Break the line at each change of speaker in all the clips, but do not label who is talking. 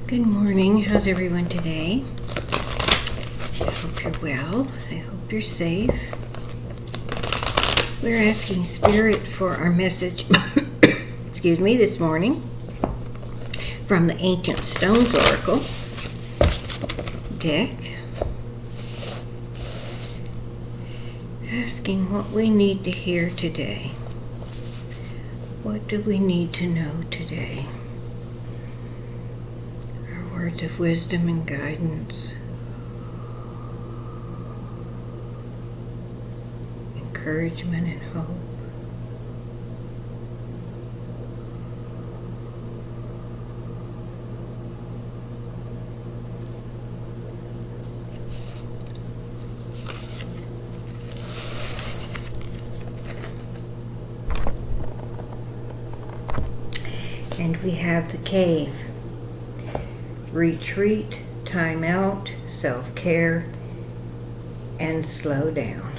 Good morning. How's everyone today? I hope you're well. I hope you're safe. We're asking Spirit for our message, this morning from the Ancient Stones Oracle deck. Asking what we need to hear today. What do we need to know today? Words of wisdom and guidance, encouragement and hope. And we have the cave. Retreat, time out, self-care, and slow down.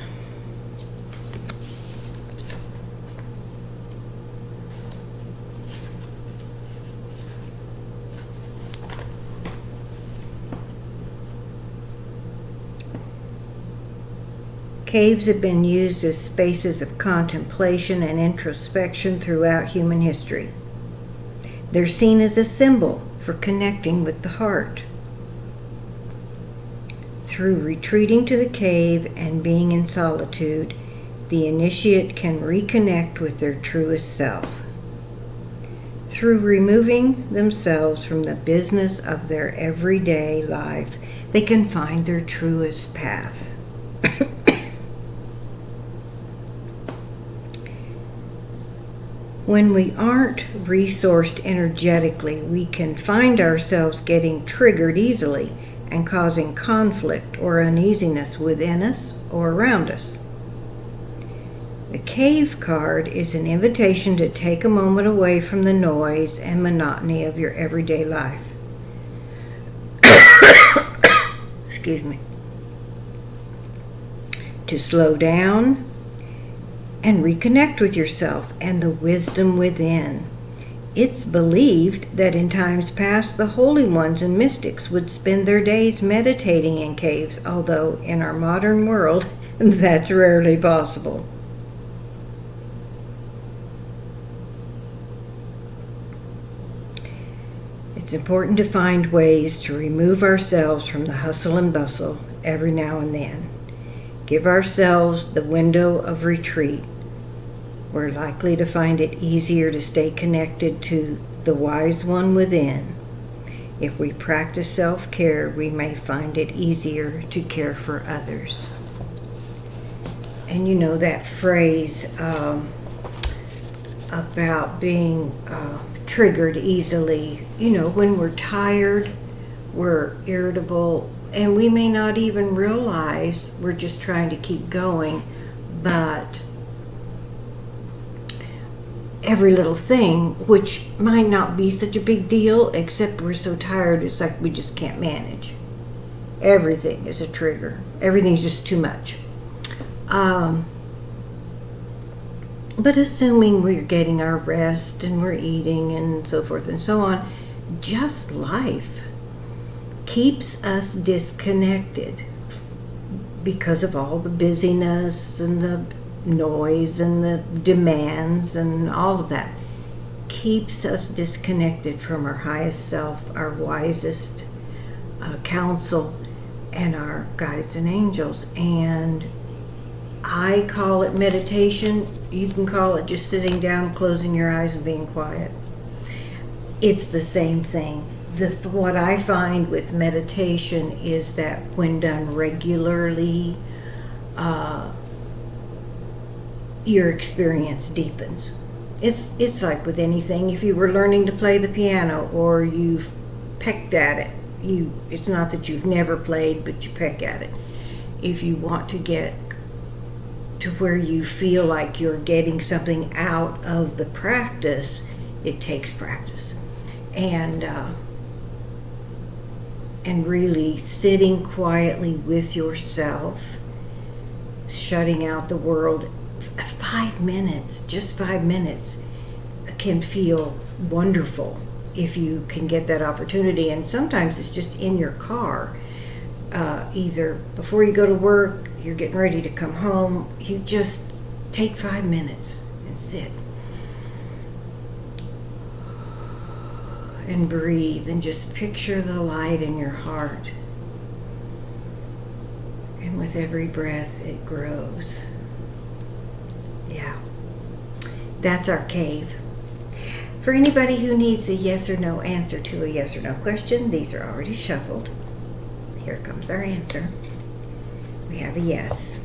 Caves have been used as spaces of contemplation and introspection throughout human history. They're seen as a symbol for connecting with the heart. Through retreating to the cave and being in solitude, the initiate can reconnect with their truest self. Through removing themselves from the business of their everyday life, they can find their truest path. When we aren't resourced energetically, we can find ourselves getting triggered easily and causing conflict or uneasiness within us or around us. The Cave card is an invitation to take a moment away from the noise and monotony of your everyday life. Excuse me. To slow down and reconnect with yourself and the wisdom within. It's believed that in times past the holy ones and mystics would spend their days meditating in caves, although in our modern world that's rarely possible. It's important to find ways to remove ourselves from the hustle and bustle every now and then. Give ourselves the window of retreat. We're likely to find it easier to stay connected to the wise one within. If we practice self-care, we may find it easier to care for others. And you know that phrase about being triggered easily. You know, when we're tired, we're irritable, and we may not even realize we're just trying to keep going, but every little thing, which might not be such a big deal, except we're so tired, it's like we just can't manage. Everything is a trigger. Everything's just too much. But assuming we're getting our rest and we're eating and so forth and so on, just life keeps us disconnected because of all the busyness and the noise and the demands and all of that. Keeps us disconnected from our highest self, our wisest counsel, and our guides and angels. And I call it meditation. You can call it just sitting down, closing your eyes, and being quiet. It's the same thing. What I find with meditation is that when done regularly, your experience deepens. It's like with anything. If you were learning to play the piano or you've pecked at it, it's not that you've never played, but you peck at it. If you want to get to where you feel like you're getting something out of the practice, it takes practice. And really sitting quietly with yourself, shutting out the world. 5 minutes, just 5 minutes, can feel wonderful if you can get that opportunity. And sometimes it's just in your car, either before you go to work, you're getting ready to come home, you just take 5 minutes and sit and breathe and just picture the light in your heart. And with every breath, it grows. Yeah, that's our cave. For anybody who needs a yes or no answer to a yes or no question, these are already shuffled. Here comes our answer. We have a yes.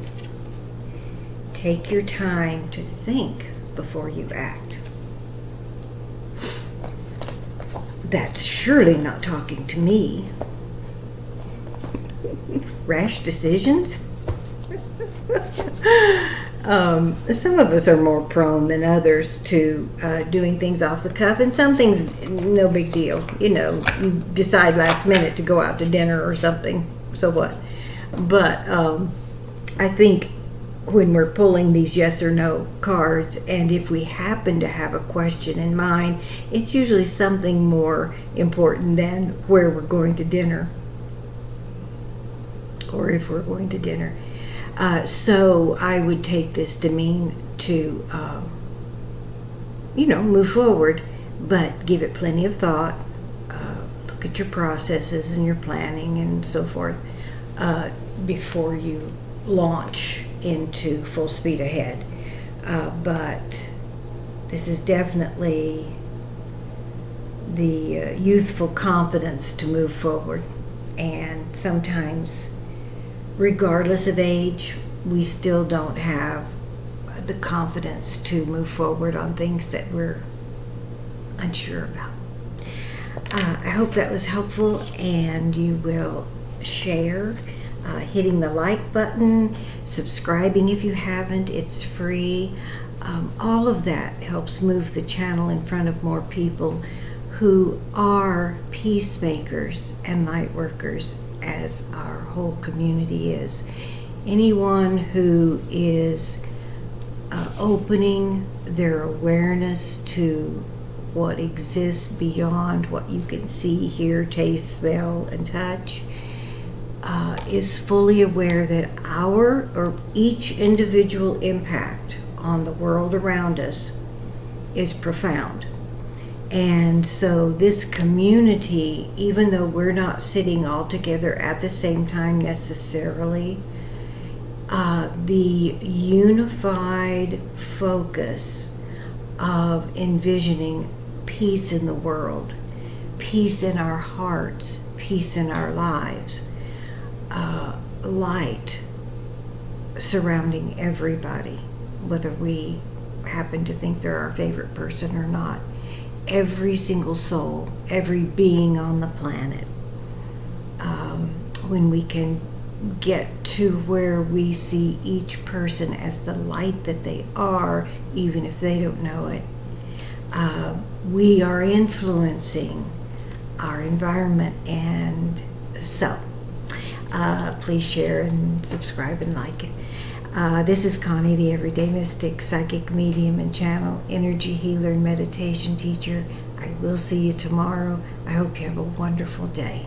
Take your time to think before you act. That's surely not talking to me. Rash decisions? Some of us are more prone than others to doing things off the cuff, and some things, no big deal. You know, you decide last minute to go out to dinner or something, so what? But I think when we're pulling these yes or no cards, and if we happen to have a question in mind, it's usually something more important than where we're going to dinner, or if we're going to dinner. So I would take this to mean to, move forward, but give it plenty of thought. Look at your processes and your planning and so forth before you launch into full speed ahead. But this is definitely the youthful confidence to move forward. And sometimes, regardless of age, we still don't have the confidence to move forward on things that we're unsure about. I hope that was helpful, and you will share, hitting the like button, subscribing if you haven't. It's free. All of that helps move the channel in front of more people who are peacemakers and light workers, as our whole community is. Anyone who is opening their awareness to what exists beyond what you can see, hear, taste, smell, and touch is fully aware that our, or each individual impact on the world around us is profound. And so this community, even though we're not sitting all together at the same time necessarily, the unified focus of envisioning peace in the world, peace in our hearts, peace in our lives, light surrounding everybody, whether we happen to think they're our favorite person or not. Every single soul, every being on the planet. When we can get to where we see each person as the light that they are, even if they don't know it, we are influencing our environment. And so please share and subscribe and like it. This is Connie, the Everyday Mystic, Psychic Medium and Channel Energy Healer and Meditation Teacher. I will see you tomorrow. I hope you have a wonderful day.